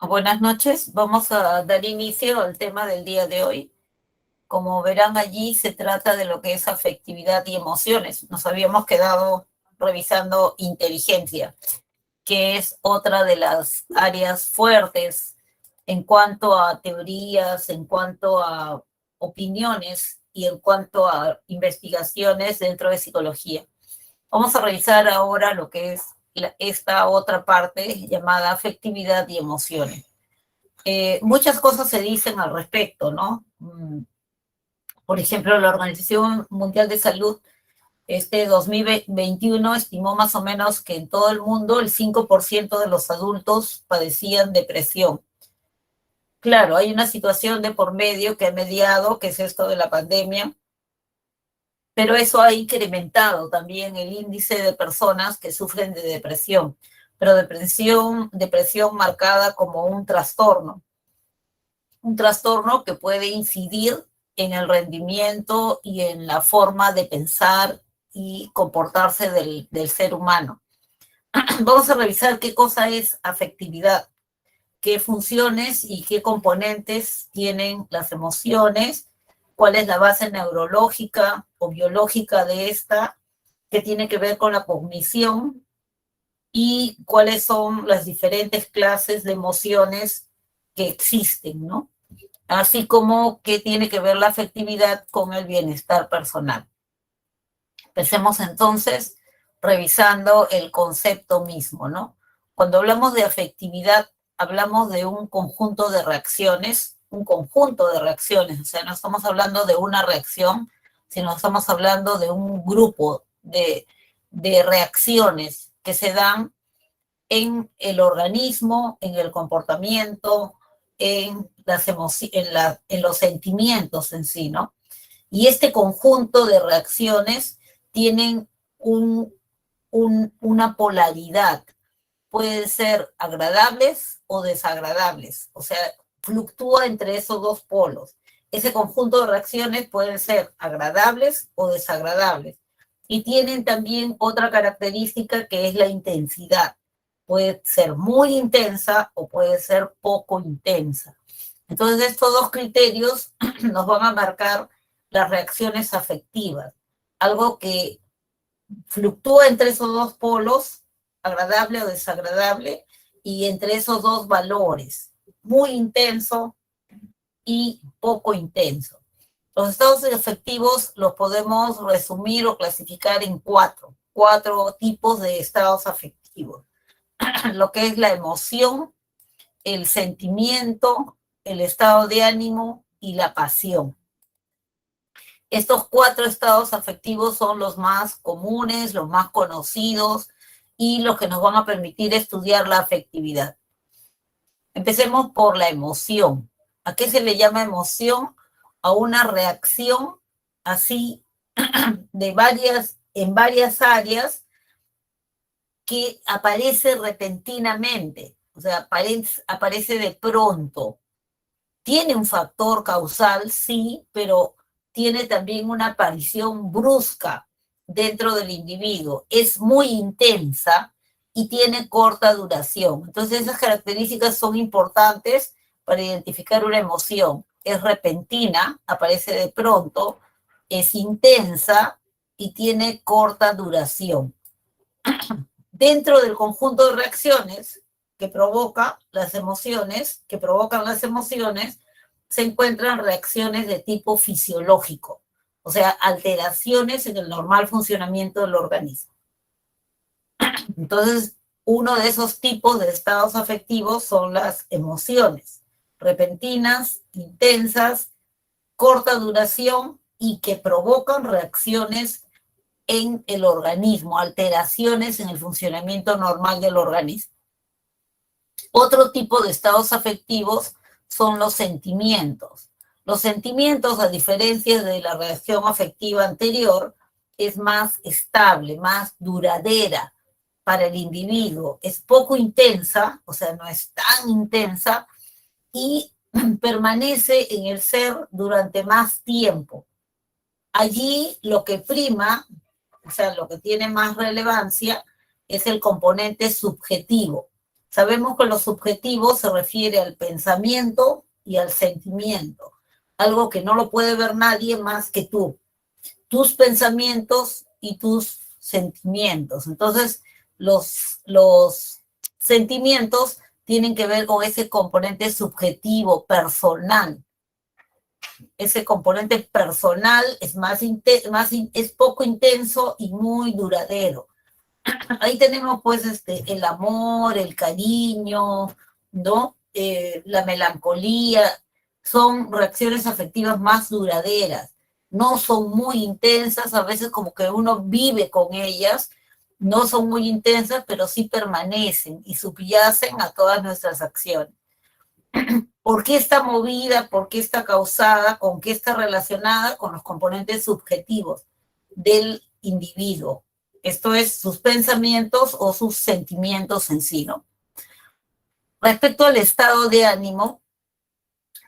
Buenas noches. Vamos a dar inicio al tema del día de hoy. Como verán allí, se trata de lo que es afectividad y emociones. Nos habíamos quedado revisando inteligencia, que es otra de las áreas fuertes en cuanto a teorías, en cuanto a opiniones y en cuanto a investigaciones dentro de psicología. Vamos a revisar ahora lo que es esta otra parte llamada afectividad y emociones. Muchas cosas se dicen al respecto, ¿no? Por ejemplo, la Organización Mundial de Salud, este 2021 estimó más o menos que en todo el mundo el 5% de los adultos padecían depresión. Claro, hay una situación de por medio que ha mediado, que es esto de la pandemia, pero eso ha incrementado también el índice de personas que sufren de depresión, pero depresión marcada como un trastorno que puede incidir en el rendimiento y en la forma de pensar y comportarse del ser humano. Vamos a revisar qué cosa es afectividad, qué funciones y qué componentes tienen las emociones, cuál es la base neurológica o biológica de esta, qué tiene que ver con la cognición y cuáles son las diferentes clases de emociones que existen, ¿no? Así como qué tiene que ver la afectividad con el bienestar personal. Empecemos entonces revisando el concepto mismo, ¿no? Cuando hablamos de afectividad, hablamos de un conjunto de reacciones, o sea, no estamos hablando de una reacción, sino estamos hablando de un grupo de reacciones que se dan en el organismo, en el comportamiento, en los sentimientos en sí, ¿no? Y este conjunto de reacciones tienen una polaridad. Pueden ser agradables o desagradables, o sea, fluctúa entre esos dos polos. Ese conjunto de reacciones pueden ser agradables o desagradables. Y tienen también otra característica que es la intensidad. Puede ser muy intensa o puede ser poco intensa. Entonces, estos dos criterios nos van a marcar las reacciones afectivas. Algo que fluctúa entre esos dos polos, agradable o desagradable, y entre esos dos valores, muy intenso y poco intenso. Los estados afectivos los podemos resumir o clasificar en cuatro tipos de estados afectivos. Lo que es la emoción, el sentimiento, el estado de ánimo y la pasión. Estos cuatro estados afectivos son los más comunes, los más conocidos y los que nos van a permitir estudiar la afectividad. Empecemos por la emoción. ¿A qué se le llama emoción? A una reacción así en varias áreas que aparece repentinamente, o sea, aparece de pronto. Tiene un factor causal, sí, pero tiene también una aparición brusca dentro del individuo. Es muy intensa y tiene corta duración. Entonces esas características son importantes para identificar una emoción. Es repentina, aparece de pronto, es intensa y tiene corta duración. Dentro del conjunto de reacciones que provocan las emociones, se encuentran reacciones de tipo fisiológico, o sea, alteraciones en el normal funcionamiento del organismo. Entonces, uno de esos tipos de estados afectivos son las emociones, repentinas, intensas, corta duración y que provocan reacciones en el organismo, alteraciones en el funcionamiento normal del organismo. Otro tipo de estados afectivos son los sentimientos. Los sentimientos, a diferencia de la reacción afectiva anterior, es más estable, más duradera para el individuo. Es poco intensa, o sea, no es tan intensa y permanece en el ser durante más tiempo. Allí lo que prima, o sea, lo que tiene más relevancia es el componente subjetivo. Sabemos que lo subjetivo se refiere al pensamiento y al sentimiento, algo que no lo puede ver nadie más que tú, tus pensamientos y tus sentimientos. Entonces, los sentimientos tienen que ver con ese componente subjetivo, personal. Ese componente personal es es poco intenso y muy duradero. Ahí tenemos pues el amor, el cariño, ¿no? La melancolía, son reacciones afectivas más duraderas, no son muy intensas, a veces como que uno vive con ellas, no son muy intensas, pero sí permanecen y subyacen a todas nuestras acciones. ¿Por qué está movida? ¿Por qué está causada? ¿Con qué está relacionada? Con los componentes subjetivos del individuo. Esto es, sus pensamientos o sus sentimientos en sí, ¿no? Respecto al estado de ánimo,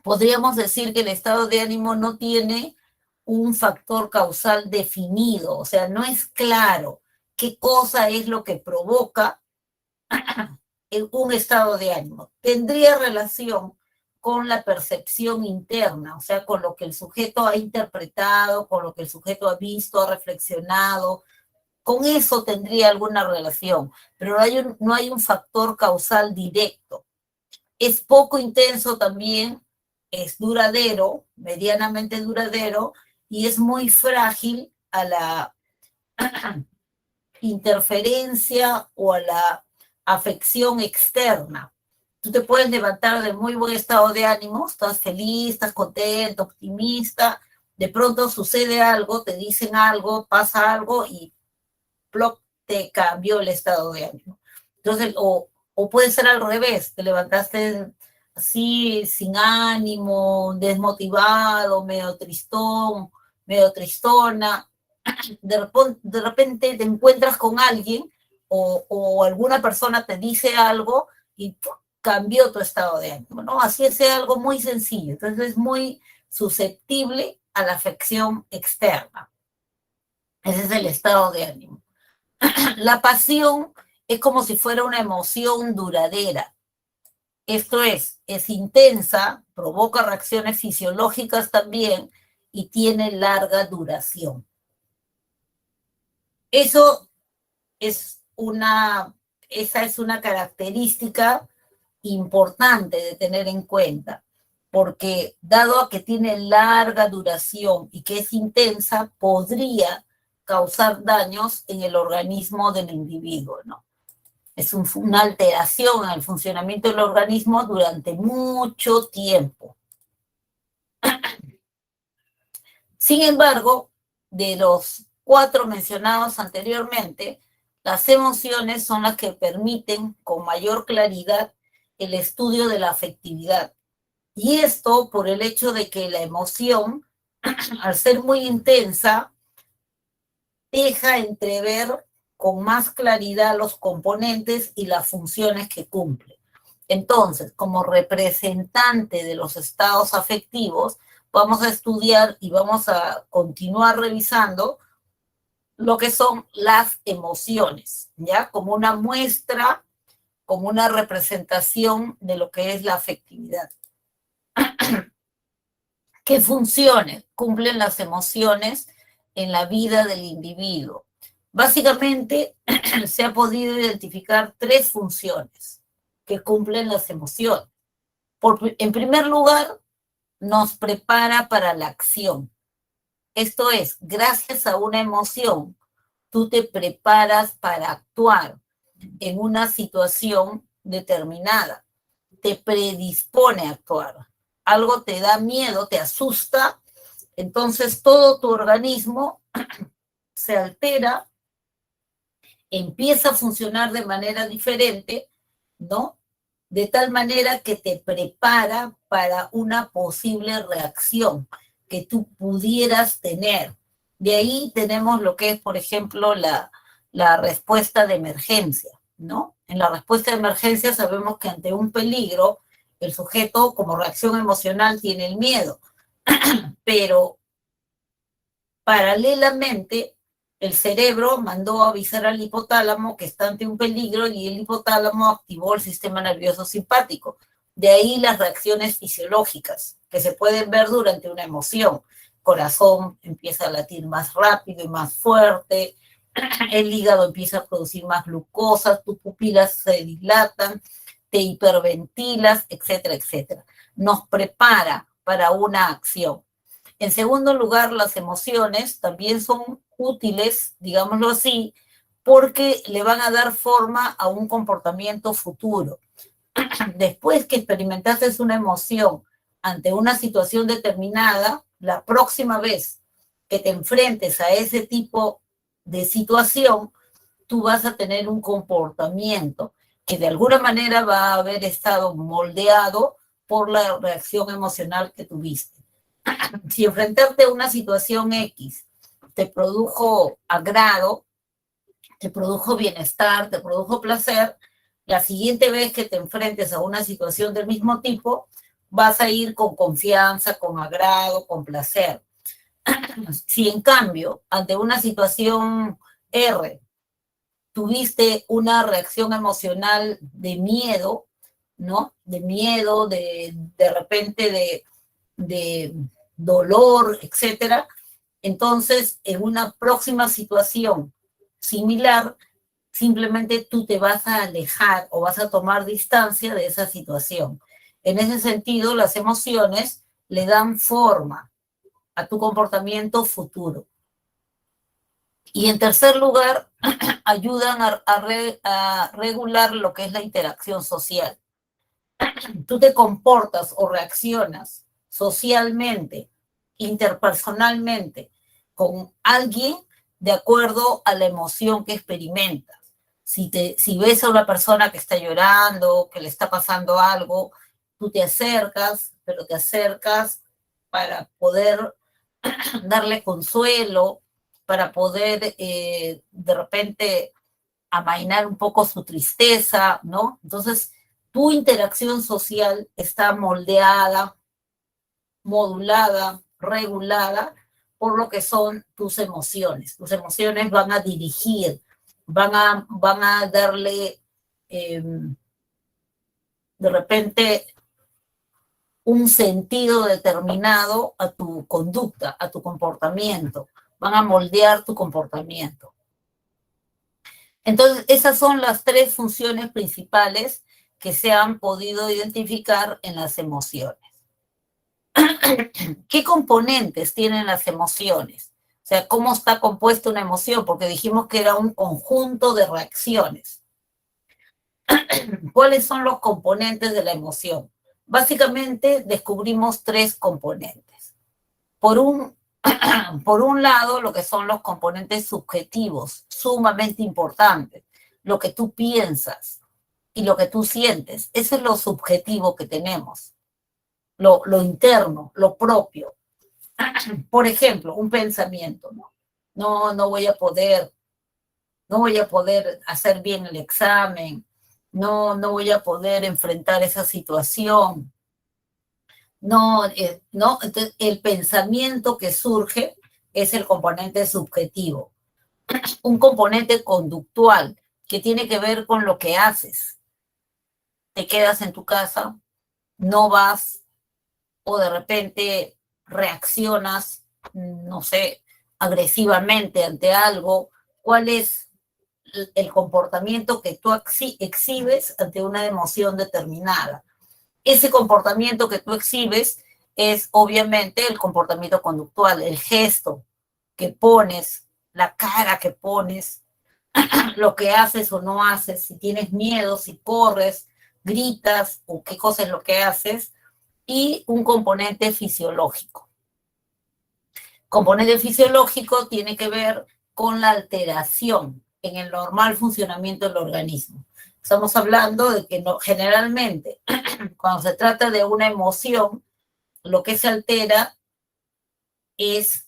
podríamos decir que el estado de ánimo no tiene un factor causal definido, o sea, no es claro qué cosa es lo que provoca un estado de ánimo. Tendría relación con la percepción interna, o sea, con lo que el sujeto ha interpretado, con lo que el sujeto ha visto, ha reflexionado, con eso tendría alguna relación, pero no hay un factor causal directo. Es poco intenso también, es duradero, medianamente duradero, y es muy frágil a la interferencia o a la afección externa. Tú te puedes levantar de muy buen estado de ánimo, estás feliz, estás contento, optimista, de pronto sucede algo, te dicen algo, pasa algo y plop, te cambió el estado de ánimo. Entonces, o puede ser al revés, te levantaste así, sin ánimo, desmotivado, medio tristón, medio tristona, de repente te encuentras con alguien o alguna persona te dice algo y ¡pum!, cambió tu estado de ánimo, ¿no? Así es algo muy sencillo, entonces es muy susceptible a la afección externa. Ese es el estado de ánimo. La pasión es como si fuera una emoción duradera. Esto es intensa, provoca reacciones fisiológicas también y tiene larga duración. Eso esa es una característica importante de tener en cuenta, porque dado a que tiene larga duración y que es intensa, podría causar daños en el organismo del individuo, ¿no? Es una alteración en el funcionamiento del organismo durante mucho tiempo. Sin embargo, de los 4 mencionados anteriormente, las emociones son las que permiten con mayor claridad el estudio de la afectividad. Y esto por el hecho de que la emoción, al ser muy intensa, deja entrever con más claridad los componentes y las funciones que cumple. Entonces, como representante de los estados afectivos, vamos a estudiar y vamos a continuar revisando lo que son las emociones, ¿ya? Como una muestra, como una representación de lo que es la afectividad. ¿Qué funciones cumplen las emociones en la vida del individuo? Básicamente, se ha podido identificar 3 funciones que cumplen las emociones. En primer lugar, nos prepara para la acción. Esto es, gracias a una emoción, tú te preparas para actuar en una situación determinada. Te predispone a actuar. Algo te da miedo, te asusta, entonces todo tu organismo se altera, empieza a funcionar de manera diferente, ¿no? De tal manera que te prepara para una posible reacción que tú pudieras tener. De ahí tenemos lo que es, por ejemplo, la respuesta de emergencia, ¿no? En la respuesta de emergencia sabemos que ante un peligro, el sujeto como reacción emocional tiene el miedo, pero paralelamente el cerebro mandó a avisar al hipotálamo que está ante un peligro y el hipotálamo activó el sistema nervioso simpático. De ahí las reacciones fisiológicas que se pueden ver durante una emoción. Corazón empieza a latir más rápido y más fuerte, el hígado empieza a producir más glucosa, tus pupilas se dilatan, te hiperventilas, etcétera, etcétera. Nos prepara para una acción. En segundo lugar, las emociones también son útiles, digámoslo así, porque le van a dar forma a un comportamiento futuro. Después que experimentaste una emoción ante una situación determinada, la próxima vez que te enfrentes a ese tipo de situación, tú vas a tener un comportamiento que de alguna manera va a haber estado moldeado por la reacción emocional que tuviste. Si enfrentarte a una situación X te produjo agrado, te produjo bienestar, te produjo placer, la siguiente vez que te enfrentes a una situación del mismo tipo, vas a ir con confianza, con agrado, con placer. Si en cambio, ante una situación R, tuviste una reacción emocional de miedo, ¿no? De miedo, de repente de dolor, etcétera, entonces en una próxima situación similar, simplemente tú te vas a alejar o vas a tomar distancia de esa situación. En ese sentido, las emociones le dan forma a tu comportamiento futuro. Y en tercer lugar, ayudan a regular lo que es la interacción social. Tú te comportas o reaccionas socialmente, interpersonalmente, con alguien de acuerdo a la emoción que experimentas. Si ves a una persona que está llorando, que le está pasando algo, tú te acercas, pero te acercas para poder darle consuelo, para poder de repente amainar un poco su tristeza, ¿no? Entonces, tu interacción social está moldeada, modulada, regulada por lo que son tus emociones. Tus emociones van a dirigir, van a darle de repente un sentido determinado a tu conducta, a tu comportamiento. Van a moldear tu comportamiento. Entonces, esas son las tres funciones principales que se han podido identificar en las emociones. ¿Qué componentes tienen las emociones? O sea, ¿cómo está compuesta una emoción? Porque dijimos que era un conjunto de reacciones. ¿Cuáles son los componentes de la emoción? Básicamente descubrimos tres componentes. Por un lado, lo que son los componentes subjetivos, sumamente importantes, lo que tú piensas y lo que tú sientes. Eso es lo subjetivo que tenemos, lo interno, lo propio. Por ejemplo, un pensamiento, ¿no? No voy a poder hacer bien el examen, no voy a poder enfrentar esa situación. No, entonces, el pensamiento que surge es el componente subjetivo. Un componente conductual que tiene que ver con lo que haces. Te quedas en tu casa, no vas o de repente reaccionas, no sé, agresivamente ante algo. ¿Cuál es el comportamiento que tú exhibes ante una emoción determinada? Ese comportamiento que tú exhibes es obviamente el comportamiento conductual, el gesto que pones, la cara que pones, lo que haces o no haces, si tienes miedo, si corres, gritas o qué cosa es lo que haces, y un componente fisiológico. Componente fisiológico tiene que ver con la alteración en el normal funcionamiento del organismo. Estamos hablando de que generalmente cuando se trata de una emoción, lo que se altera es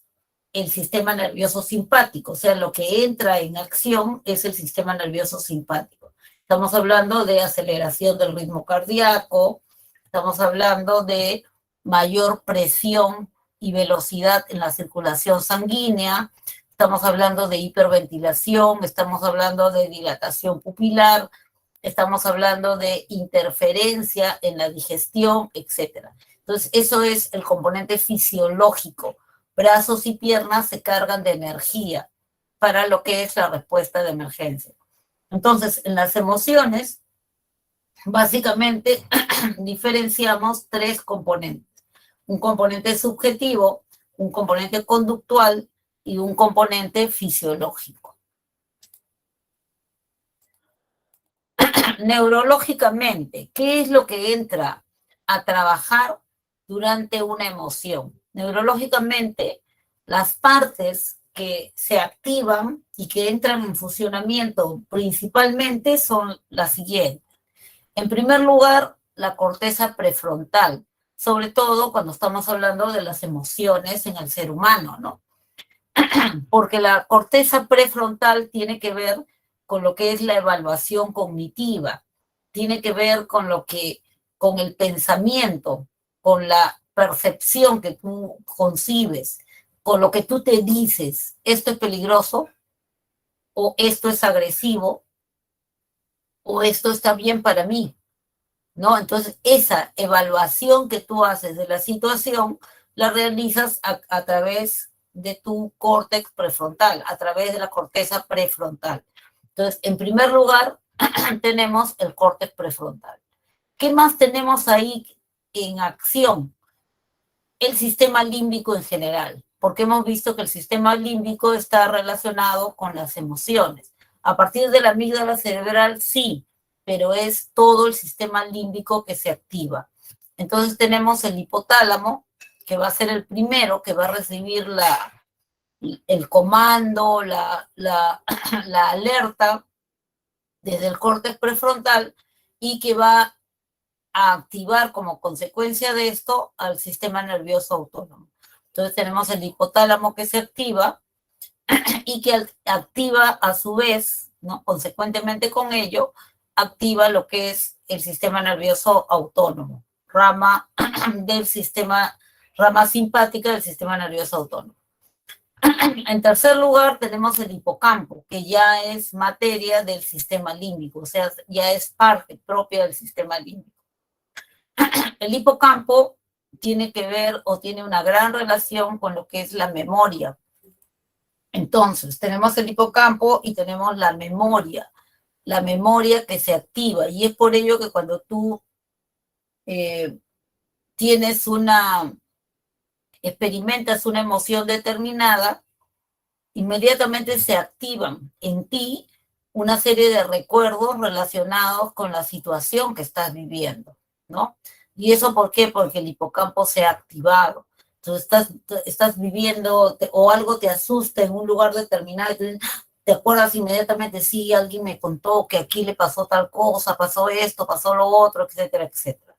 el sistema nervioso simpático, o sea, lo que entra en acción es el sistema nervioso simpático. Estamos hablando de aceleración del ritmo cardíaco, estamos hablando de mayor presión y velocidad en la circulación sanguínea, estamos hablando de hiperventilación, estamos hablando de dilatación pupilar, estamos hablando de interferencia en la digestión, etcétera. Entonces, eso es el componente fisiológico. Brazos y piernas se cargan de energía para lo que es la respuesta de emergencia. Entonces, en las emociones, básicamente diferenciamos tres componentes. Un componente subjetivo, un componente conductual y un componente fisiológico. Neurológicamente, ¿qué es lo que entra a trabajar durante una emoción? Neurológicamente, las partes que se activan y que entran en funcionamiento principalmente son las siguientes. En primer lugar, la corteza prefrontal, sobre todo cuando estamos hablando de las emociones en el ser humano, ¿no? Porque la corteza prefrontal tiene que ver con lo que es la evaluación cognitiva, tiene que ver con lo que, con el pensamiento, con la percepción que tú concibes, con lo que tú te dices, esto es peligroso, o esto es agresivo, o esto está bien para mí, ¿no? Entonces, esa evaluación que tú haces de la situación la realizas a través de tu córtex prefrontal, a través de la corteza prefrontal. Entonces, en primer lugar, tenemos el córtex prefrontal. ¿Qué más tenemos ahí en acción? El sistema límbico en general, porque hemos visto que el sistema límbico está relacionado con las emociones. A partir de la amígdala cerebral, sí, pero es todo el sistema límbico que se activa. Entonces tenemos el hipotálamo, que va a ser el primero que va a recibir el comando, la alerta desde el córtex prefrontal y que va a activar como consecuencia de esto al sistema nervioso autónomo. Entonces tenemos el hipotálamo que se activa y que activa a su vez, ¿no? Consecuentemente con ello, activa lo que es el sistema nervioso autónomo, rama del sistema, rama simpática del sistema nervioso autónomo. En tercer lugar, tenemos el hipocampo, que ya es materia del sistema límbico, o sea, ya es parte propia del sistema límbico. El hipocampo tiene que ver o tiene una gran relación con lo que es la memoria. Entonces, tenemos el hipocampo y tenemos la memoria que se activa. Y es por ello que cuando tú tienes experimentas una emoción determinada, inmediatamente se activan en ti una serie de recuerdos relacionados con la situación que estás viviendo, ¿no? ¿Y eso por qué? Porque el hipocampo se ha activado. Entonces estás viviendo o algo te asusta en un lugar determinado, te acuerdas inmediatamente, sí, alguien me contó que aquí le pasó tal cosa, pasó esto, pasó lo otro, etcétera, etcétera.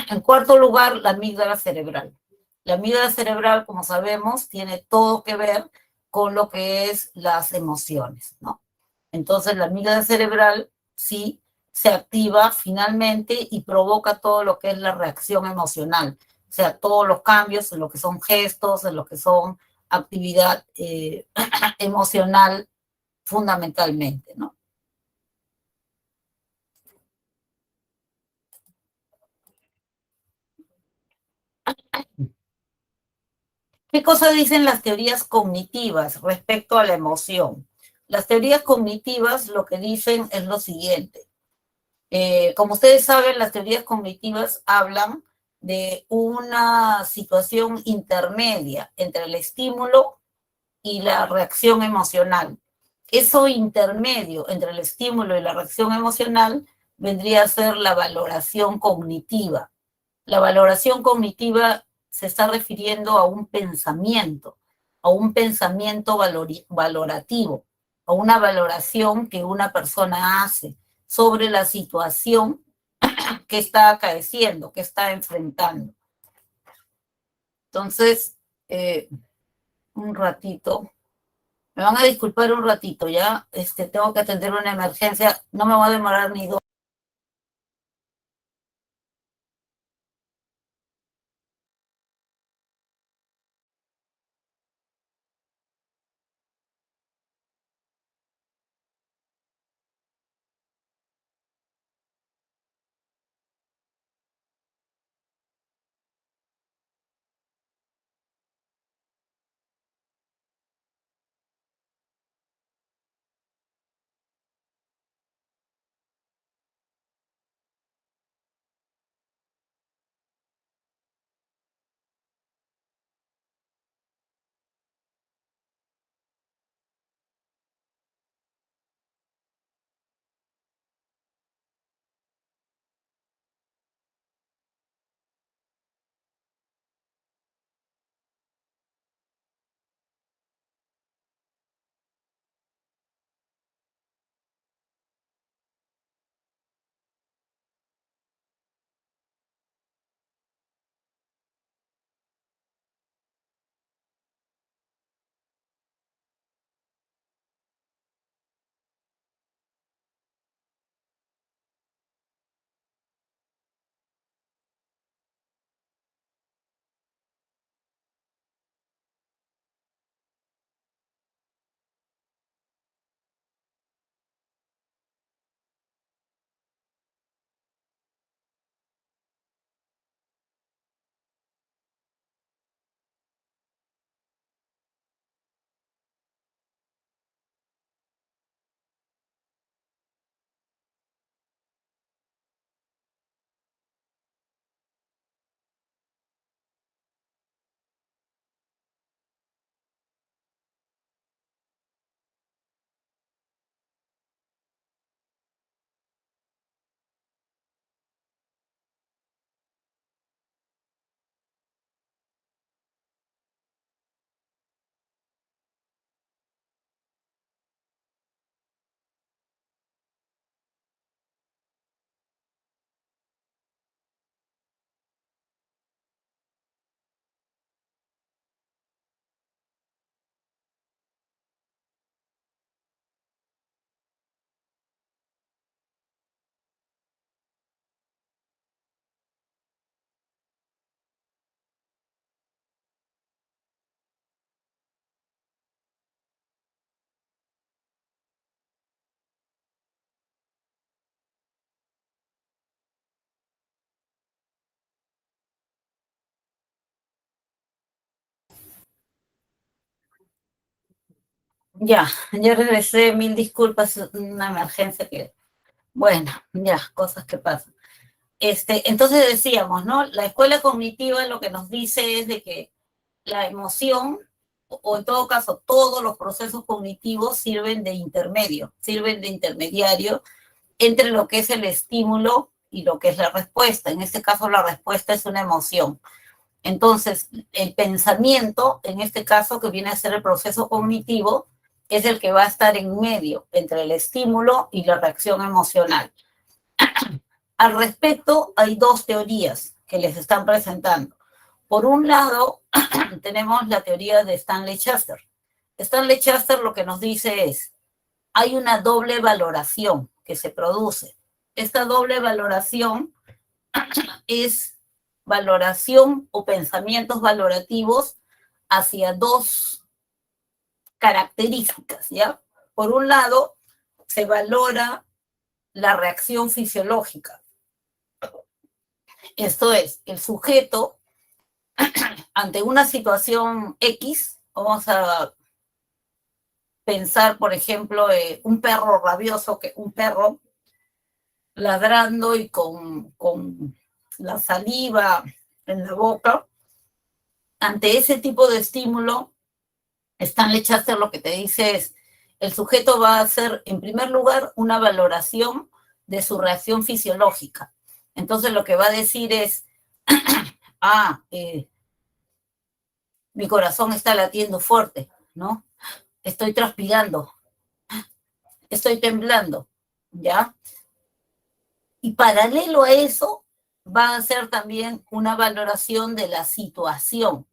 En cuarto lugar, la amígdala cerebral. La amígdala cerebral, como sabemos, tiene todo que ver con lo que es las emociones, ¿no? Entonces, la amígdala cerebral sí se activa finalmente y provoca todo lo que es la reacción emocional, o sea, todos los cambios en lo que son gestos, en lo que son actividad emocional fundamentalmente, ¿no? ¿Qué cosa dicen las teorías cognitivas respecto a la emoción? Las teorías cognitivas lo que dicen es lo siguiente. Como ustedes saben, las teorías cognitivas hablan de una situación intermedia entre el estímulo y la reacción emocional. Eso intermedio entre el estímulo y la reacción emocional vendría a ser la valoración cognitiva. La valoración cognitiva se está refiriendo a un pensamiento valorativo, a una valoración que una persona hace sobre la situación que está acaeciendo, que está enfrentando. Entonces, un ratito, me van a disculpar un ratito, ya, tengo que atender una emergencia, no me va a demorar ni dos. Ya regresé, mil disculpas, una emergencia que, bueno, ya, cosas que pasan. Entonces decíamos, ¿no? La escuela cognitiva lo que nos dice es de que la emoción, o en todo caso, todos los procesos cognitivos sirven de intermedio, sirven de intermediario entre lo que es el estímulo y lo que es la respuesta. En este caso, la respuesta es una emoción. Entonces, el pensamiento, en este caso, que viene a ser el proceso cognitivo, es el que va a estar en medio entre el estímulo y la reacción emocional. Al respecto, hay dos teorías que les están presentando. Por un lado, tenemos la teoría de Stanley Chester. Stanley Chester lo que nos dice es, hay una doble valoración que se produce. Esta doble valoración es valoración o pensamientos valorativos hacia dos características, ¿ya? Por un lado, se valora la reacción fisiológica. Esto es, el sujeto ante una situación X, vamos a pensar, por ejemplo, un perro rabioso, un perro ladrando y con la saliva en la boca, ante ese tipo de estímulo, Stanley Chester lo que te dice es, el sujeto va a hacer, en primer lugar, una valoración de su reacción fisiológica. Entonces lo que va a decir es, mi corazón está latiendo fuerte, ¿no? Estoy transpirando, estoy temblando, ¿ya? Y paralelo a eso, va a ser también una valoración de la situación.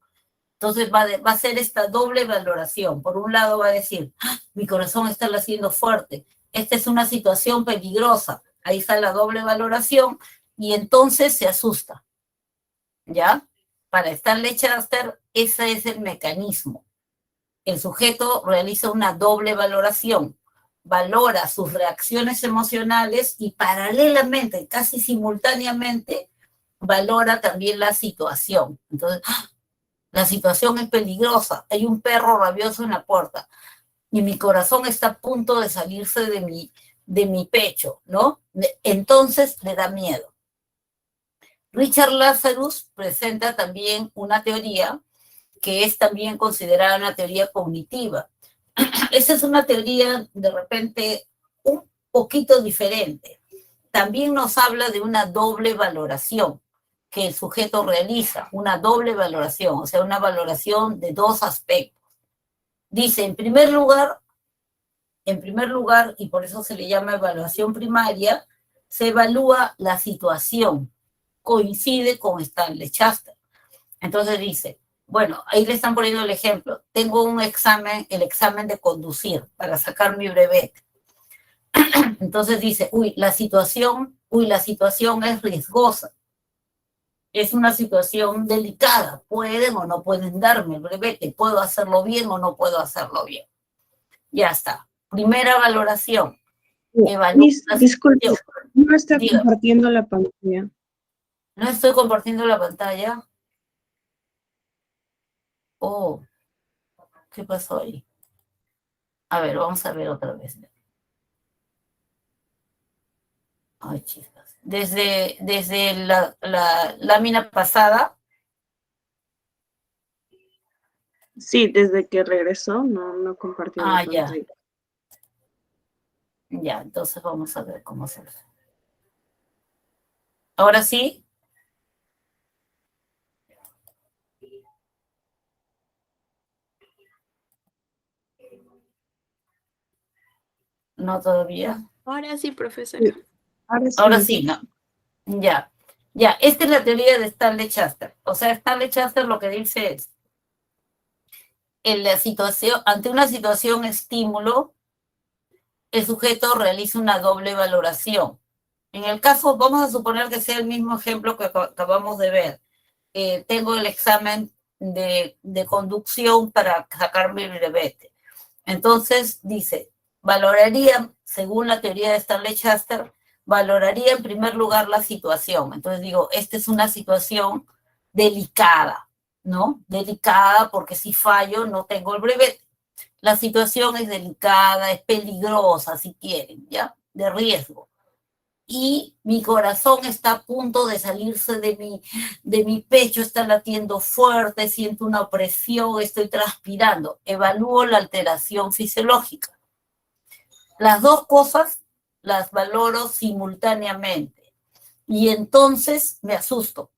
Entonces va a ser esta doble valoración. Por un lado va a decir, mi corazón está latiendo fuerte, esta es una situación peligrosa. Ahí está la doble valoración y entonces se asusta, ¿ya? Para Stanley Chester, ese es el mecanismo. El sujeto realiza una doble valoración, valora sus reacciones emocionales y paralelamente, casi simultáneamente, valora también la situación. Entonces, la situación es peligrosa, hay un perro rabioso en la puerta y mi corazón está a punto de salirse de mi pecho, ¿no? Entonces le da miedo. Richard Lazarus presenta también una teoría que es también considerada una teoría cognitiva. Esa es una teoría de repente un poquito diferente. También nos habla de una doble valoración que el sujeto realiza, una doble valoración, o sea, una valoración de dos aspectos. Dice, en primer lugar, y por eso se le llama evaluación primaria, se evalúa la situación, coincide con Stanley Chester. Entonces dice, bueno, ahí le están poniendo el ejemplo. Tengo un examen, el examen de conducir para sacar mi brevet. Entonces dice, la situación es riesgosa. Es una situación delicada. Pueden o no pueden darme el brevete. Puedo hacerlo bien o no puedo hacerlo bien. Ya está. Primera valoración. Disculpe, no está compartiendo la pantalla. No estoy compartiendo la pantalla. Oh, ¿qué pasó ahí? A ver, vamos a ver otra vez. Ay, chicas. Desde la lámina pasada. Sí, desde que regresó no compartió la pantalla. Ya, entonces vamos a ver cómo se hace. ¿Ahora sí? No todavía. Ahora sí, profesora. Ahora sí, no. Ya. Esta es la teoría de Stanley Chester. O sea, Stanley Chester lo que dice es, ante una situación estímulo, el sujeto realiza una doble valoración. En el caso, vamos a suponer que sea el mismo ejemplo que acabamos de ver. Tengo el examen de conducción para sacar mi brevete. Entonces dice, valoraría, según la teoría de Stanley Chester, valoraría en primer lugar la situación. Entonces digo, esta es una situación delicada, ¿no? Delicada porque si fallo no tengo el brevete. La situación es delicada, es peligrosa, si quieren, ¿ya? De riesgo. Y mi corazón está a punto de salirse de mi pecho, está latiendo fuerte, siento una opresión, estoy transpirando. Evalúo la alteración fisiológica. Las dos cosas las valoro simultáneamente. Y entonces me asusto.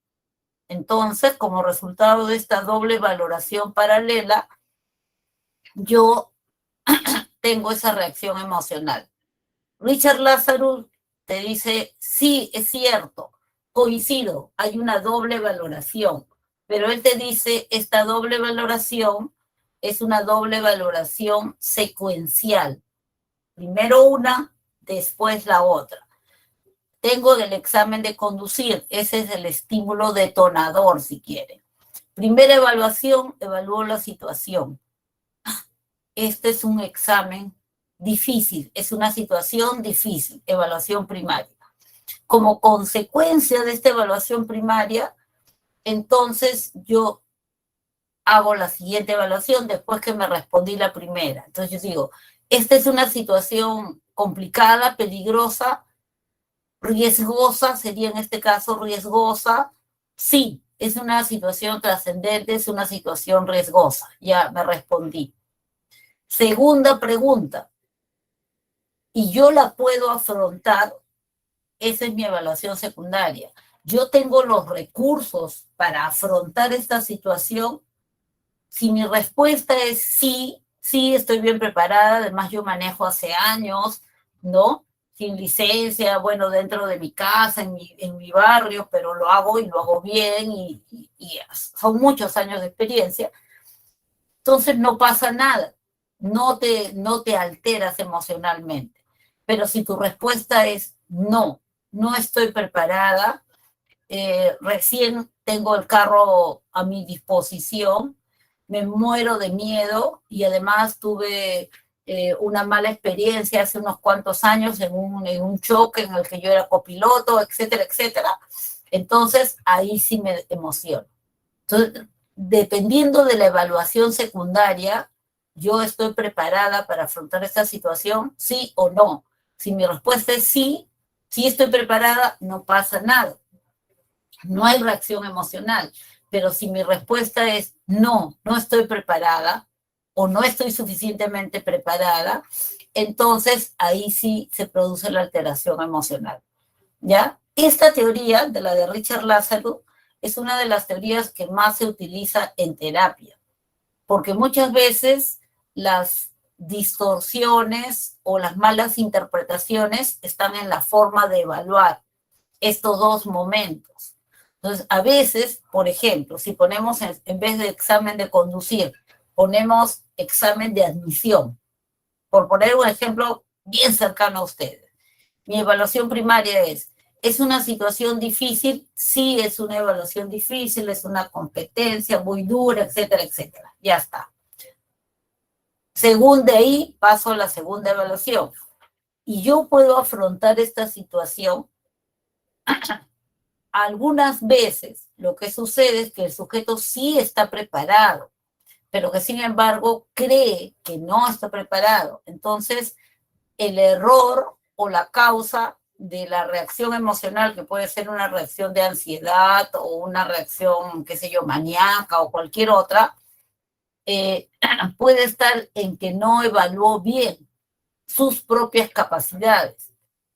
Entonces, como resultado de esta doble valoración paralela, yo tengo esa reacción emocional. Richard Lazarus te dice, sí, es cierto, coincido, hay una doble valoración, pero él te dice, esta doble valoración es una doble valoración secuencial. Primero una, después la otra. Tengo el examen de conducir, ese es el estímulo detonador, si quieren. Primera evaluación, evalúo la situación. Este es un examen difícil, es una situación difícil, evaluación primaria. Como consecuencia de esta evaluación primaria, entonces yo hago la siguiente evaluación después que me respondí la primera. Entonces yo digo, esta es una situación complicada, peligrosa, riesgosa, sería en este caso riesgosa. Sí, es una situación trascendente, es una situación riesgosa. Ya me respondí. Segunda pregunta, y yo la puedo afrontar, esa es mi evaluación secundaria. Yo tengo los recursos para afrontar esta situación. Si mi respuesta es sí, sí estoy bien preparada, además yo manejo hace años, ¿no? Sin licencia, bueno, dentro de mi casa, en mi barrio, pero lo hago y lo hago bien y son muchos años de experiencia. Entonces no pasa nada, no te alteras emocionalmente. Pero si tu respuesta es no, no estoy preparada, recién tengo el carro a mi disposición, me muero de miedo y además tuve una mala experiencia hace unos cuantos años en un choque en el que yo era copiloto, etcétera, etcétera. Entonces ahí sí me emociono. Entonces, dependiendo de la evaluación secundaria, yo estoy preparada para afrontar esta situación, sí o no. Si mi respuesta es sí, sí estoy preparada, no pasa nada. No hay reacción emocional. Pero si mi respuesta es no, no estoy preparada o no estoy suficientemente preparada, entonces ahí sí se produce la alteración emocional. ¿Ya? Esta teoría, de la de Richard Lazarus, es una de las teorías que más se utiliza en terapia, porque muchas veces las distorsiones o las malas interpretaciones están en la forma de evaluar estos dos momentos. Entonces, a veces, por ejemplo, si ponemos en vez de examen de conducir, ponemos examen de admisión, por poner un ejemplo bien cercano a ustedes. Mi evaluación primaria ¿es una situación difícil? Sí, es una evaluación difícil, es una competencia muy dura, etcétera, etcétera. Ya está. Según de ahí, paso a la segunda evaluación. Y yo puedo afrontar esta situación. Algunas veces lo que sucede es que el sujeto sí está preparado, pero que sin embargo cree que no está preparado. Entonces, el error o la causa de la reacción emocional, que puede ser una reacción de ansiedad o una reacción, qué sé yo, maníaca o cualquier otra, puede estar en que no evaluó bien sus propias capacidades.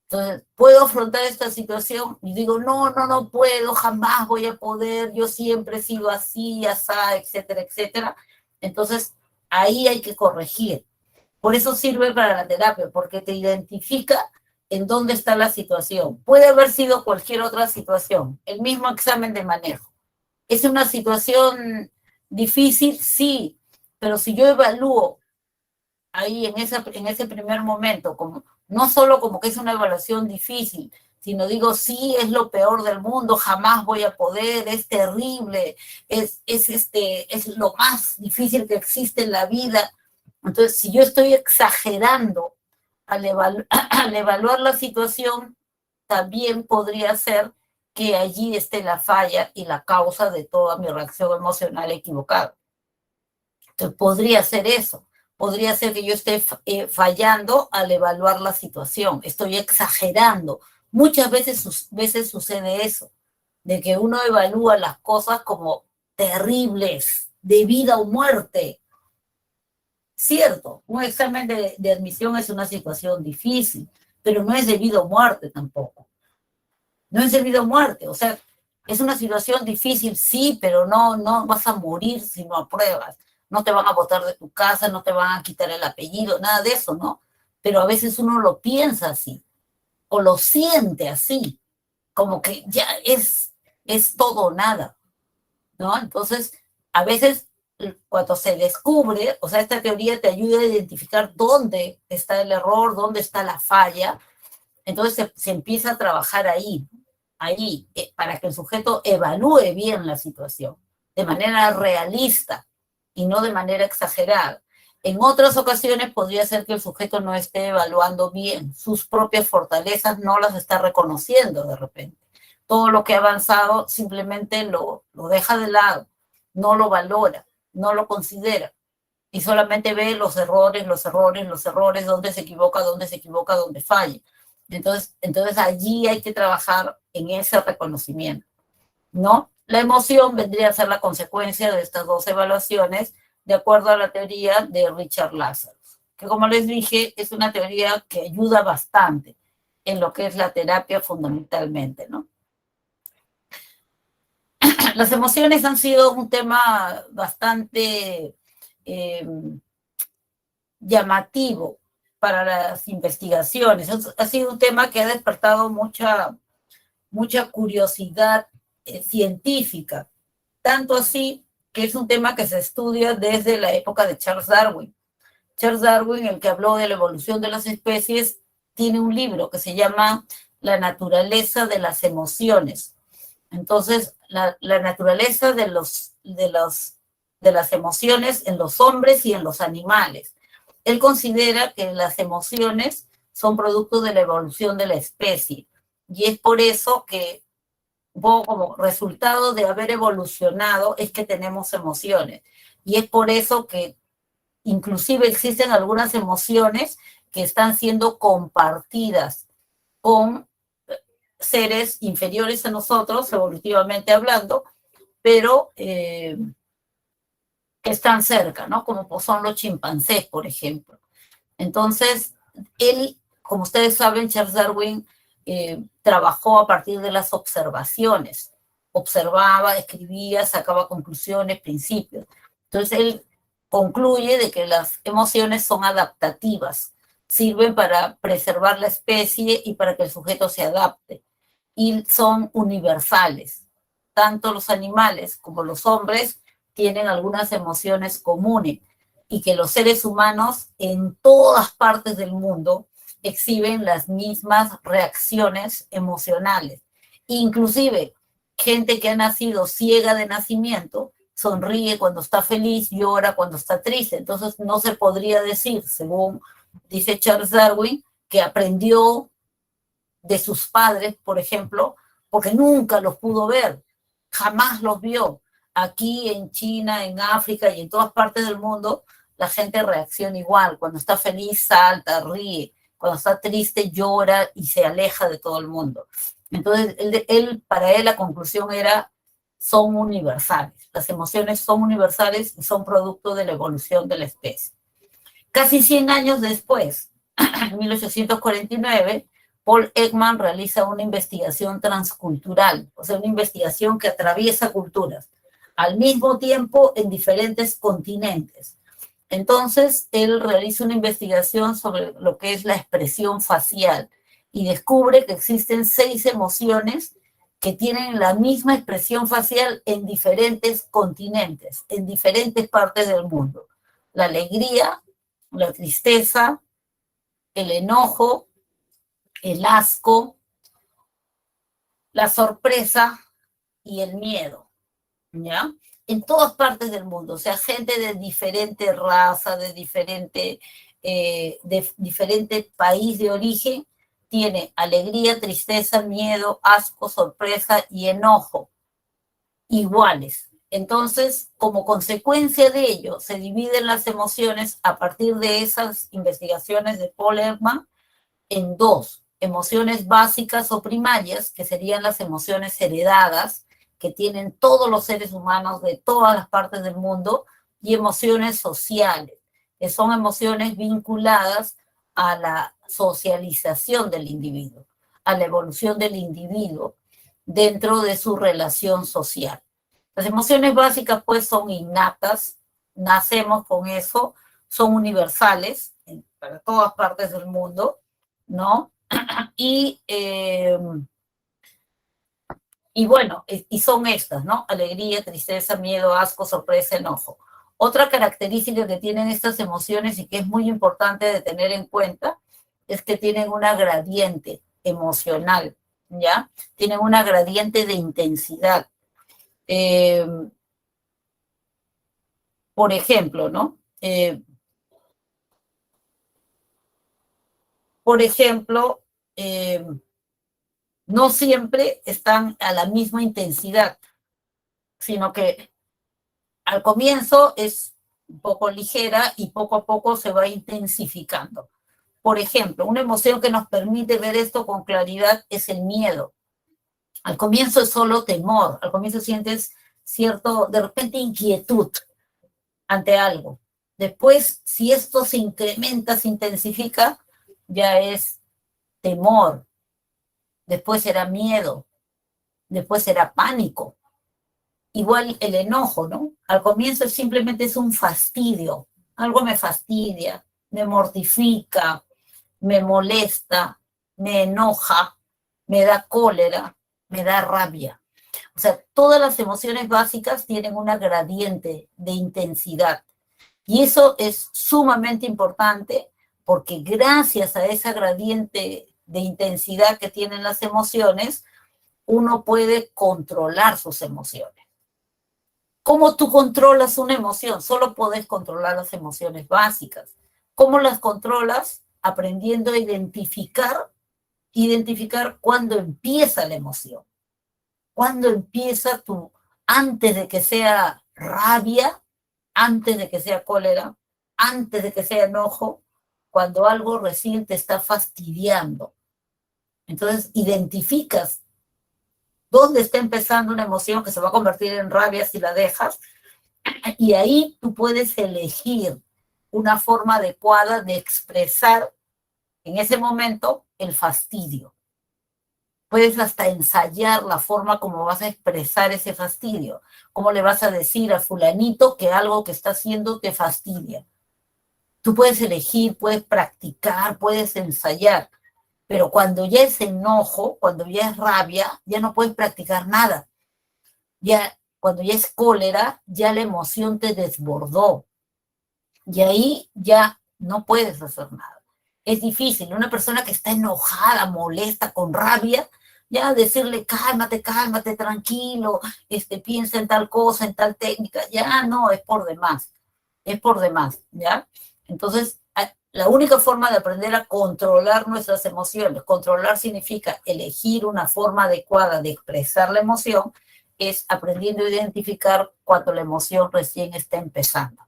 Entonces, ¿puedo afrontar esta situación? Y digo, no, no, no puedo, jamás voy a poder, yo siempre he sido así, asá, etcétera, etcétera. Entonces, ahí hay que corregir. Por eso sirve para la terapia, porque te identifica en dónde está la situación. Puede haber sido cualquier otra situación, el mismo examen de manejo. ¿Es una situación difícil? Sí, pero si yo evalúo ahí en ese primer momento, como, no solo como que es una evaluación difícil, sino digo, sí, es lo peor del mundo, jamás voy a poder, es terrible, es lo más difícil que existe en la vida. Entonces, si yo estoy exagerando al evaluar la situación, también podría ser que allí esté la falla y la causa de toda mi reacción emocional equivocada. Entonces, podría ser eso. podría ser que yo esté fallando al evaluar la situación, estoy exagerando. Muchas veces sucede eso, de que uno evalúa las cosas como terribles, de vida o muerte. Cierto, un examen de admisión es una situación difícil, pero no es de vida o muerte tampoco. No es de vida o muerte, o sea, es una situación difícil, sí, pero no vas a morir si no apruebas. No te van a botar de tu casa, no te van a quitar el apellido, nada de eso, ¿no? Pero a veces uno lo piensa así, o lo siente así, como que ya es todo o nada, ¿no? Entonces, a veces cuando se descubre, o sea, esta teoría te ayuda a identificar dónde está el error, dónde está la falla, entonces se empieza a trabajar ahí, para que el sujeto evalúe bien la situación, de manera realista y no de manera exagerada. En otras ocasiones podría ser que el sujeto no esté evaluando bien, sus propias fortalezas no las está reconociendo de repente. Todo lo que ha avanzado simplemente lo deja de lado, no lo valora, no lo considera y solamente ve los errores, dónde se equivoca, dónde falla. Entonces allí hay que trabajar en ese reconocimiento, ¿no? La emoción vendría a ser la consecuencia de estas dos evaluaciones, de acuerdo a la teoría de Richard Lazarus, que como les dije, es una teoría que ayuda bastante en lo que es la terapia fundamentalmente, ¿no? Las emociones han sido un tema bastante llamativo para las investigaciones. Ha sido un tema que ha despertado mucha curiosidad científica, tanto así que es un tema que se estudia desde la época de Charles Darwin. Charles Darwin, el que habló de la evolución de las especies, tiene un libro que se llama La naturaleza de las emociones. Entonces, la naturaleza de las emociones en los hombres y en los animales. Él considera que las emociones son producto de la evolución de la especie. Y es por eso que, como resultado de haber evolucionado, es que tenemos emociones. Y es por eso que inclusive existen algunas emociones que están siendo compartidas con seres inferiores a nosotros, evolutivamente hablando, pero que están cerca, ¿no? Como son los chimpancés, por ejemplo. Entonces, él, como ustedes saben, Charles Darwin trabajó a partir de las observaciones. Observaba, escribía, sacaba conclusiones, principios. Entonces, él concluye de que las emociones son adaptativas, sirven para preservar la especie y para que el sujeto se adapte. Y son universales. Tanto los animales como los hombres tienen algunas emociones comunes y que los seres humanos en todas partes del mundo exhiben las mismas reacciones emocionales. Inclusive, gente que ha nacido ciega de nacimiento, sonríe cuando está feliz, llora cuando está triste. Entonces, no se podría decir, según dice Charles Darwin, que aprendió de sus padres, por ejemplo, porque nunca los pudo ver, jamás los vio. Aquí en China, en África y en todas partes del mundo, la gente reacciona igual. Cuando está feliz, salta, ríe. Cuando está triste, llora y se aleja de todo el mundo. Entonces, para él la conclusión era, son universales. Las emociones son universales y son producto de la evolución de la especie. Casi 100 años después, en 1849, Paul Ekman realiza una investigación transcultural, o sea, una investigación que atraviesa culturas, al mismo tiempo en diferentes continentes. Entonces, él realiza una investigación sobre lo que es la expresión facial y descubre que existen 6 emociones que tienen la misma expresión facial en diferentes continentes, en diferentes partes del mundo. La alegría, la tristeza, el enojo, el asco, la sorpresa y el miedo, ¿ya? En todas partes del mundo, o sea, gente de diferente raza, de diferente país de origen, tiene alegría, tristeza, miedo, asco, sorpresa y enojo, iguales. Entonces, como consecuencia de ello, se dividen las emociones a partir de esas investigaciones de Paul Ekman en dos: emociones básicas o primarias, que serían las emociones heredadas, que tienen todos los seres humanos de todas las partes del mundo, y emociones sociales, que son emociones vinculadas a la socialización del individuo, a la evolución del individuo dentro de su relación social. Las emociones básicas, pues, son innatas, nacemos con eso, son universales para todas partes del mundo, ¿no? Y, bueno, y son estas, ¿no? Alegría, tristeza, miedo, asco, sorpresa, enojo. Otra característica que tienen estas emociones y que es muy importante de tener en cuenta es que tienen una gradiente emocional, ¿ya? Tienen una gradiente de intensidad. Por ejemplo, ¿no? Por ejemplo, no siempre están a la misma intensidad, sino que al comienzo es un poco ligera y poco a poco se va intensificando. Por ejemplo, una emoción que nos permite ver esto con claridad es el miedo. Al comienzo es solo temor, al comienzo sientes cierto, de repente, inquietud ante algo. Después, si esto se incrementa, se intensifica, ya es temor, después será miedo, después será pánico. Igual el enojo, ¿no? Al comienzo simplemente es un fastidio, algo me fastidia, me mortifica, me molesta, me enoja, me da cólera, me da rabia. O sea, todas las emociones básicas tienen una gradiente de intensidad. Y eso es sumamente importante porque gracias a esa gradiente de intensidad que tienen las emociones, uno puede controlar sus emociones. ¿Cómo tú controlas una emoción? Solo puedes controlar las emociones básicas. ¿Cómo las controlas? Aprendiendo a identificar cuándo empieza la emoción. Cuándo empieza antes de que sea rabia, antes de que sea cólera, antes de que sea enojo, cuando algo recién te está fastidiando. Entonces, identificas dónde está empezando una emoción que se va a convertir en rabia si la dejas, y ahí tú puedes elegir una forma adecuada de expresar en ese momento el fastidio. Puedes hasta ensayar la forma como vas a expresar ese fastidio, cómo le vas a decir a fulanito que algo que está haciendo te fastidia. Tú puedes elegir, puedes practicar, puedes ensayar, pero cuando ya es enojo, cuando ya es rabia, ya no puedes practicar nada. Ya, cuando ya es cólera, ya la emoción te desbordó. Y ahí ya no puedes hacer nada. Es difícil. Una persona que está enojada, molesta, con rabia, ya decirle cálmate, cálmate, tranquilo, piensa en tal cosa, en tal técnica, ya no, es por demás. Es por demás, ¿ya? Entonces, la única forma de aprender a controlar nuestras emociones, controlar significa elegir una forma adecuada de expresar la emoción, es aprendiendo a identificar cuando la emoción recién está empezando,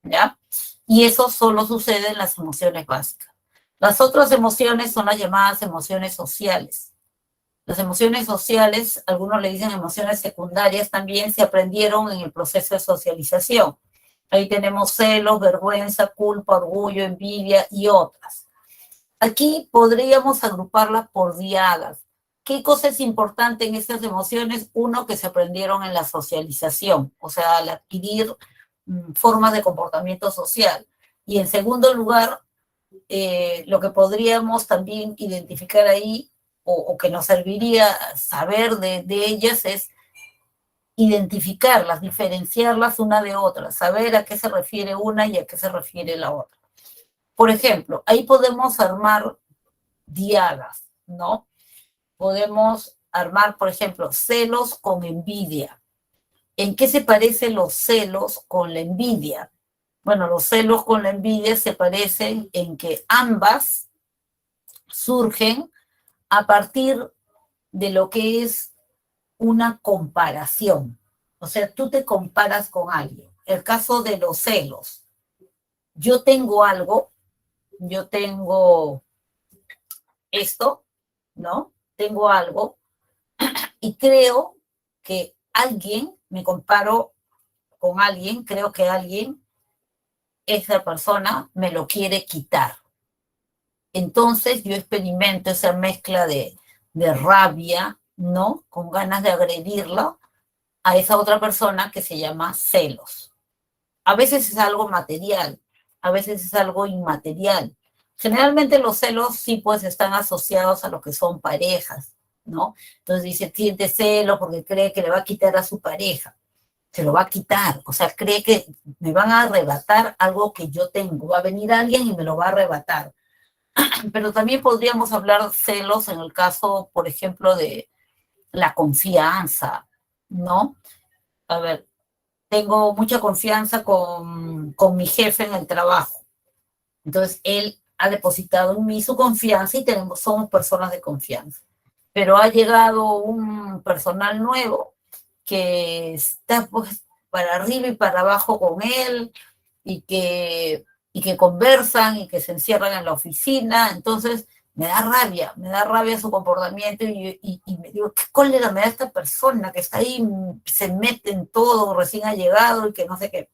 ¿ya? Y eso solo sucede en las emociones básicas. Las otras emociones son las llamadas emociones sociales. Las emociones sociales, algunos le dicen emociones secundarias, también se aprendieron en el proceso de socialización. Ahí tenemos celos, vergüenza, culpa, orgullo, envidia y otras. Aquí podríamos agruparlas por diadas. ¿Qué cosa es importante en estas emociones? Uno, que se aprendieron en la socialización, o sea, al adquirir formas de comportamiento social. Y en segundo lugar, lo que podríamos también identificar ahí, o que nos serviría saber de ellas, es identificarlas, diferenciarlas una de otra, saber a qué se refiere una y a qué se refiere la otra. Por ejemplo, ahí podemos armar diadas, ¿no? Podemos armar, por ejemplo, celos con envidia. ¿En qué se parecen los celos con la envidia? Bueno, los celos con la envidia se parecen en que ambas surgen a partir de lo que es una comparación. O sea, tú te comparas con alguien. El caso de los celos. Yo tengo algo, yo tengo esto, ¿no? Tengo algo y creo que alguien, me comparo con alguien, creo que alguien, esa persona me lo quiere quitar. Entonces yo experimento esa mezcla de rabia, ¿no? Con ganas de agredirla a esa otra persona que se llama celos. A veces es algo material, a veces es algo inmaterial. Generalmente los celos sí pues están asociados a lo que son parejas, ¿no? Entonces dice, siente celo porque cree que le va a quitar a su pareja. Se lo va a quitar, o sea, cree que me van a arrebatar algo que yo tengo. Va a venir alguien y me lo va a arrebatar. Pero también podríamos hablar celos en el caso, por ejemplo, de la confianza, ¿no? A ver, tengo mucha confianza con mi jefe en el trabajo. Entonces, él ha depositado en mí su confianza y somos personas de confianza. Pero ha llegado un personal nuevo que está pues para arriba y para abajo con él y que conversan y que se encierran en la oficina. Entonces, me da rabia su comportamiento y me digo, ¿qué cólera me da esta persona que está ahí, se mete en todo, recién ha llegado y que no sé qué?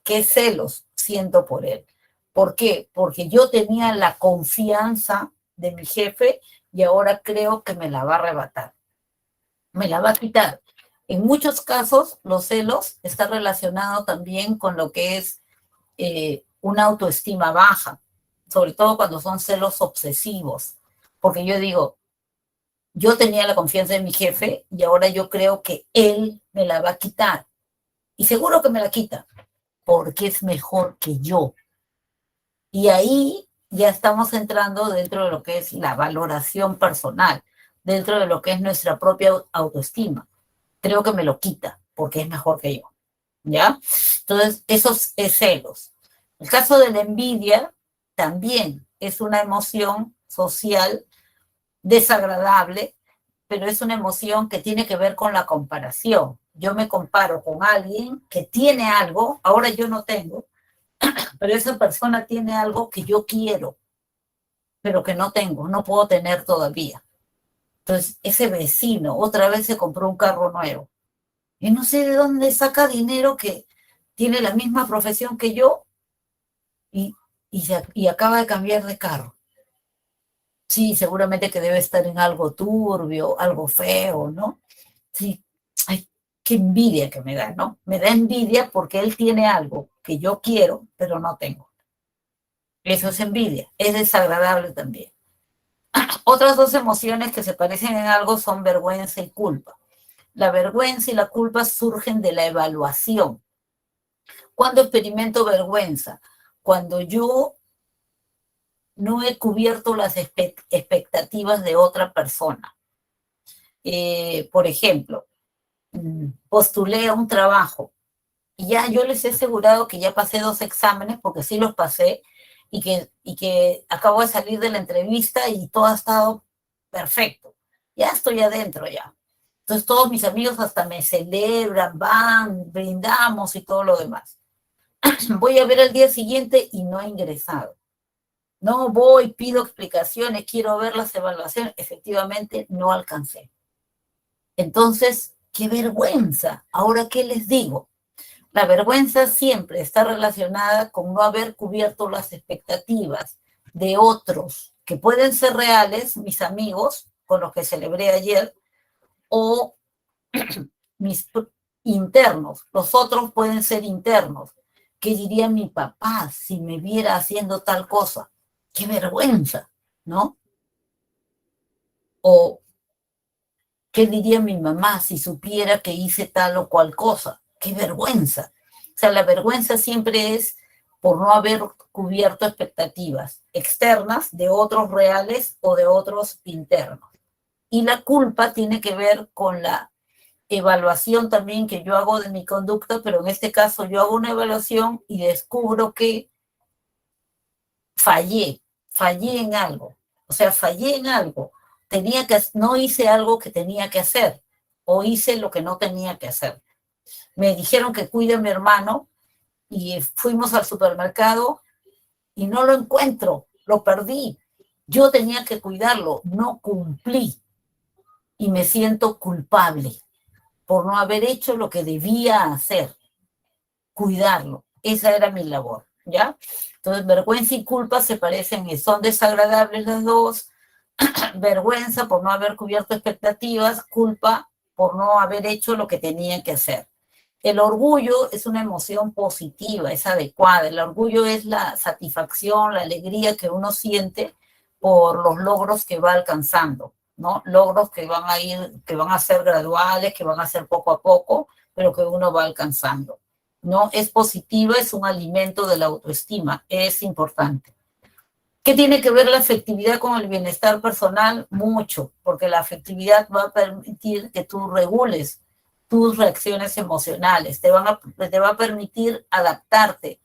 ¿Qué celos siento por él? ¿Por qué? Porque yo tenía la confianza de mi jefe y ahora creo que me la va a arrebatar, me la va a quitar. En muchos casos, los celos están relacionados también con lo que es una autoestima baja, sobre todo cuando son celos obsesivos. Porque yo digo, yo tenía la confianza de mi jefe y ahora yo creo que él me la va a quitar. Y seguro que me la quita, porque es mejor que yo. Y ahí ya estamos entrando dentro de lo que es la valoración personal, dentro de lo que es nuestra propia autoestima. Creo que me lo quita, porque es mejor que yo. ¿Ya? Entonces, esos es celos. El caso de la envidia también es una emoción social desagradable, pero es una emoción que tiene que ver con la comparación. Yo me comparo con alguien que tiene algo, ahora yo no tengo, pero esa persona tiene algo que yo quiero, pero que no tengo, no puedo tener todavía. Entonces, ese vecino otra vez se compró un carro nuevo y no sé de dónde saca dinero que tiene la misma profesión que yo y, y acaba de cambiar de carro. Sí, seguramente que debe estar en algo turbio, algo feo, ¿no? Sí, ay, qué envidia que me da, ¿no? Me da envidia porque él tiene algo que yo quiero, pero no tengo. Eso es envidia, es desagradable también. Otras dos emociones que se parecen en algo son vergüenza y culpa. La vergüenza y la culpa surgen de la evaluación. ¿Cuándo experimento vergüenza? Cuando yo no he cubierto las expectativas de otra persona. Por ejemplo, postulé a un trabajo y ya yo les he asegurado que ya pasé 2 exámenes, porque sí los pasé, y que acabo de salir de la entrevista y todo ha estado perfecto. Ya estoy adentro ya. Entonces todos mis amigos hasta me celebran, van, brindamos y todo lo demás. Voy a ver al día siguiente y no he ingresado. No voy, pido explicaciones, quiero ver las evaluaciones. Efectivamente, no alcancé. Entonces, qué vergüenza. Ahora, ¿qué les digo? La vergüenza siempre está relacionada con no haber cubierto las expectativas de otros, que pueden ser reales, mis amigos, con los que celebré ayer, o mis internos. Los otros pueden ser internos. ¿Qué diría mi papá si me viera haciendo tal cosa? ¡Qué vergüenza! ¿No? O ¿qué diría mi mamá si supiera que hice tal o cual cosa? ¡Qué vergüenza! O sea, la vergüenza siempre es por no haber cubierto expectativas externas de otros reales o de otros internos. Y la culpa tiene que ver con la evaluación también que yo hago de mi conducta, pero en este caso yo hago una evaluación y descubro que fallé en algo. O sea, fallé en algo. No hice algo que tenía que hacer o hice lo que no tenía que hacer. Me dijeron que cuide a mi hermano y fuimos al supermercado y no lo encuentro, lo perdí. Yo tenía que cuidarlo, no cumplí y me siento culpable por no haber hecho lo que debía hacer, cuidarlo. Esa era mi labor, ¿ya? Entonces, vergüenza y culpa se parecen y son desagradables las dos. Vergüenza por no haber cubierto expectativas, culpa por no haber hecho lo que tenían que hacer. El orgullo es una emoción positiva, es adecuada. El orgullo es la satisfacción, la alegría que uno siente por los logros que va alcanzando, ¿no? Logros que van a ir, que van a ser graduales, que van a ser poco a poco, pero que uno va alcanzando, ¿no? Es positiva, es un alimento de la autoestima, es importante. ¿Qué tiene que ver la afectividad con el bienestar personal? Mucho, porque la afectividad va a permitir que tú regules tus reacciones emocionales, te va a permitir adaptarte,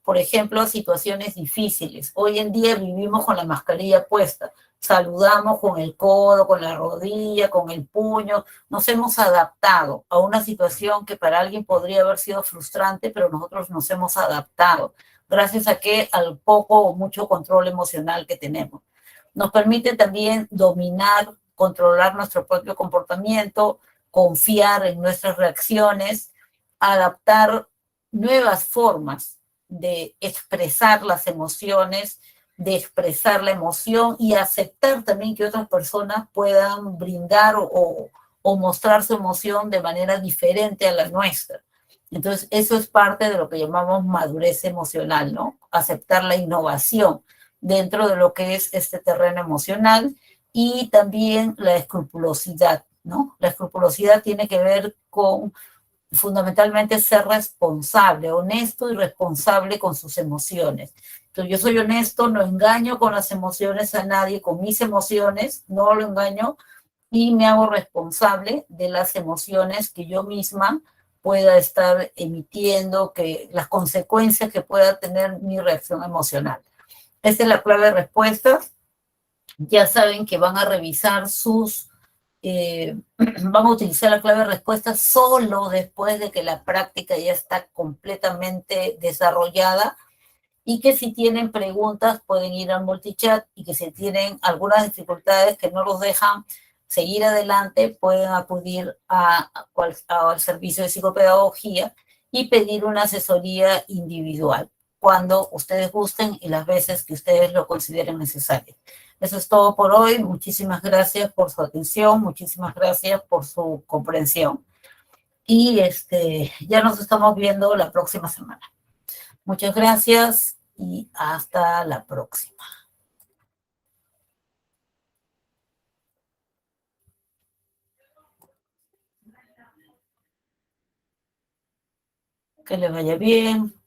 por ejemplo, a situaciones difíciles. Hoy en día vivimos con la mascarilla puesta, saludamos con el codo, con la rodilla, con el puño, nos hemos adaptado a una situación que para alguien podría haber sido frustrante, pero nosotros nos hemos adaptado gracias a que al poco o mucho control emocional que tenemos. Nos permite también dominar, controlar nuestro propio comportamiento, confiar en nuestras reacciones, adaptar nuevas formas de expresar las emociones, de expresar la emoción y aceptar también que otras personas puedan brindar o mostrar su emoción de manera diferente a la nuestra. Entonces, eso es parte de lo que llamamos madurez emocional, ¿no? Aceptar la innovación dentro de lo que es este terreno emocional y también la escrupulosidad, ¿no? La escrupulosidad tiene que ver con fundamentalmente ser responsable, honesto y responsable con sus emociones. Entonces, yo soy honesto, no engaño con las emociones a nadie, con mis emociones, no lo engaño y me hago responsable de las emociones que yo misma pueda estar emitiendo, que las consecuencias que pueda tener mi reacción emocional. Esta es la clave de respuestas. Ya saben que van a revisar van a utilizar la clave de respuesta solo después de que la práctica ya está completamente desarrollada y que si tienen preguntas pueden ir al multichat y que si tienen algunas dificultades que no los dejan seguir adelante, pueden acudir al servicio de psicopedagogía y pedir una asesoría individual cuando ustedes gusten y las veces que ustedes lo consideren necesario. Eso es todo por hoy. Muchísimas gracias por su atención, muchísimas gracias por su comprensión. Y ya nos estamos viendo la próxima semana. Muchas gracias y hasta la próxima. Que les vaya bien.